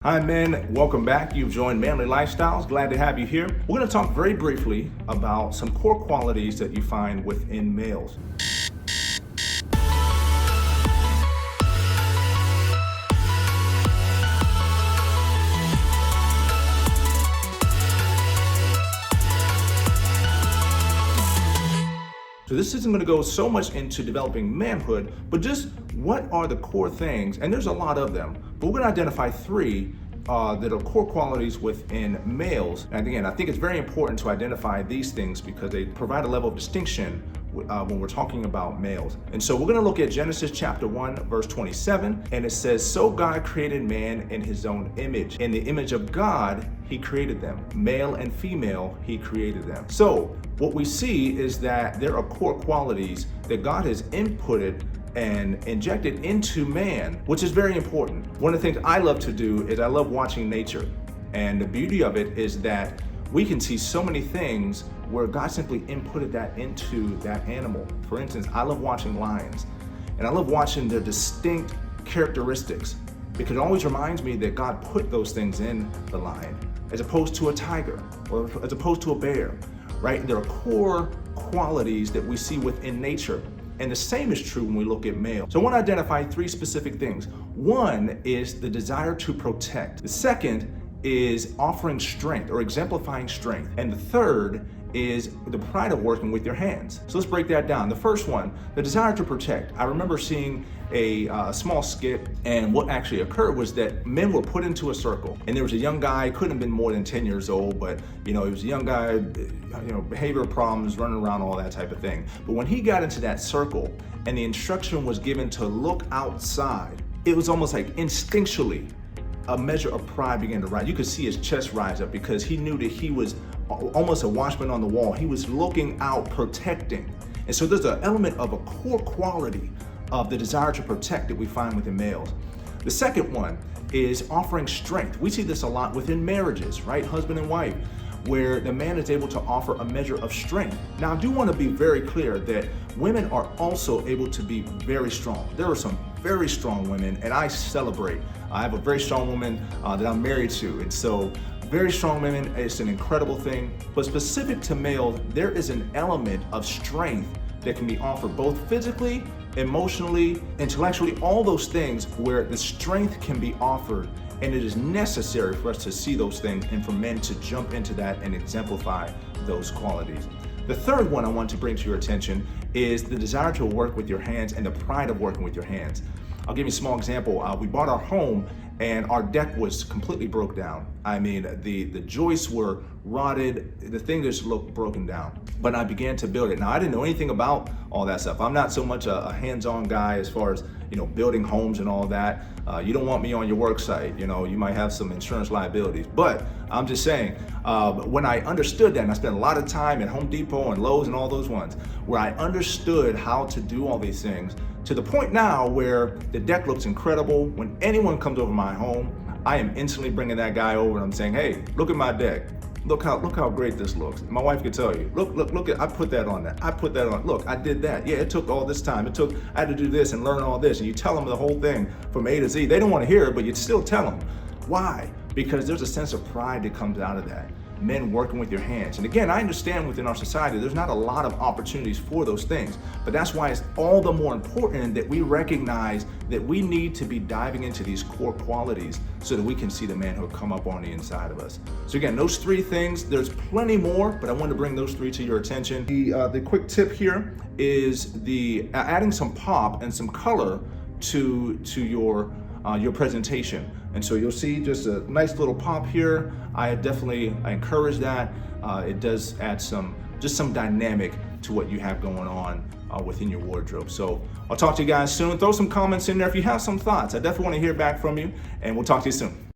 Hi men, welcome back. You've joined Manly Lifestyles. Glad to have you here. We're going to talk very briefly about some core qualities that you find within males. So this isn't going to go so much into developing manhood, but just what are the core things, and there's a lot of them, but we're going to identify three that are core qualities within males. And again, I think it's very important to identify these things because they provide a level of distinction when we're talking about males. And so we're going to look at Genesis chapter 1, verse 27, and it says, "So God created man in his own image. In the image of God, he created them. Male and female, he created them." So what we see is that there are core qualities that God has inputted and injected into man, which is very important. One of the things I love to do is I love watching nature. And the beauty of it is that we can see so many things where God simply inputted that into that animal. For instance, I love watching lions, and I love watching their distinct characteristics because it always reminds me that God put those things in the lion as opposed to a tiger or as opposed to a bear, right? There are core qualities that we see within nature. And the same is true when we look at male. So I want to identify three specific things. One is the desire to protect. The second is offering strength or exemplifying strength. And the third is the pride of working with your hands. So let's break that down. The first one, the desire to protect. I remember seeing a small skit, and what actually occurred was that men were put into a circle, and there was a young guy, couldn't have been more than 10 years old, but he was a young guy, behavioral problems, running around, all that type of thing. But when he got into that circle and the instruction was given to look outside, it was almost like instinctually a measure of pride began to rise. You could see his chest rise up because he knew that he was almost a watchman on the wall. He was looking out, protecting. And so there's an element of a core quality of the desire to protect that we find within males. The second one is offering strength. We see this a lot within marriages, right? Husband and wife, where the man is able to offer a measure of strength. Now, I do want to be very clear that women are also able to be very strong. There are some very strong women, and I celebrate. I have a very strong woman that I'm married to, and so very strong women, it's an incredible thing. But specific to males, there is an element of strength that can be offered both physically, emotionally, intellectually, all those things where the strength can be offered. And it is necessary for us to see those things and for men to jump into that and exemplify those qualities. The third one I want to bring to your attention is the desire to work with your hands and the pride of working with your hands. I'll give you a small example. We bought our home and our deck was completely broke down. I mean, the joists were rotted, the thing just looked broken down. But I began to build it. Now, I didn't know anything about all that stuff. I'm not so much a hands-on guy as far as building homes and all that. You don't want me on your work site. You might have some insurance liabilities. But I'm just saying, when I understood that, and I spent a lot of time at Home Depot and Lowe's and all those ones, where I understood how to do all these things, to the point now where the deck looks incredible. When anyone comes over my home, I am instantly bringing that guy over and I'm saying, "Hey, look at my deck. Look how great this looks." My wife could tell you, look at, I put that on there. I put that on. Look, I did that. Yeah, it took all this time. I had to do this and learn all this. And you tell them the whole thing from A to Z. They don't want to hear it, but you still tell them. Why? Because there's a sense of pride that comes out of that. Men working with your hands. And again, I understand within our society, there's not a lot of opportunities for those things, but that's why it's all the more important that we recognize that we need to be diving into these core qualities so that we can see the manhood come up on the inside of us. So again, those three things, there's plenty more, but I want to bring those three to your attention. The quick tip here is the adding some pop and some color to your presentation. And so you'll see just a nice little pop here. I encourage that. It does add some dynamic to what you have going on within your wardrobe. So I'll talk to you guys soon. Throw some comments in there if you have some thoughts. I definitely want to hear back from you, and we'll talk to you soon.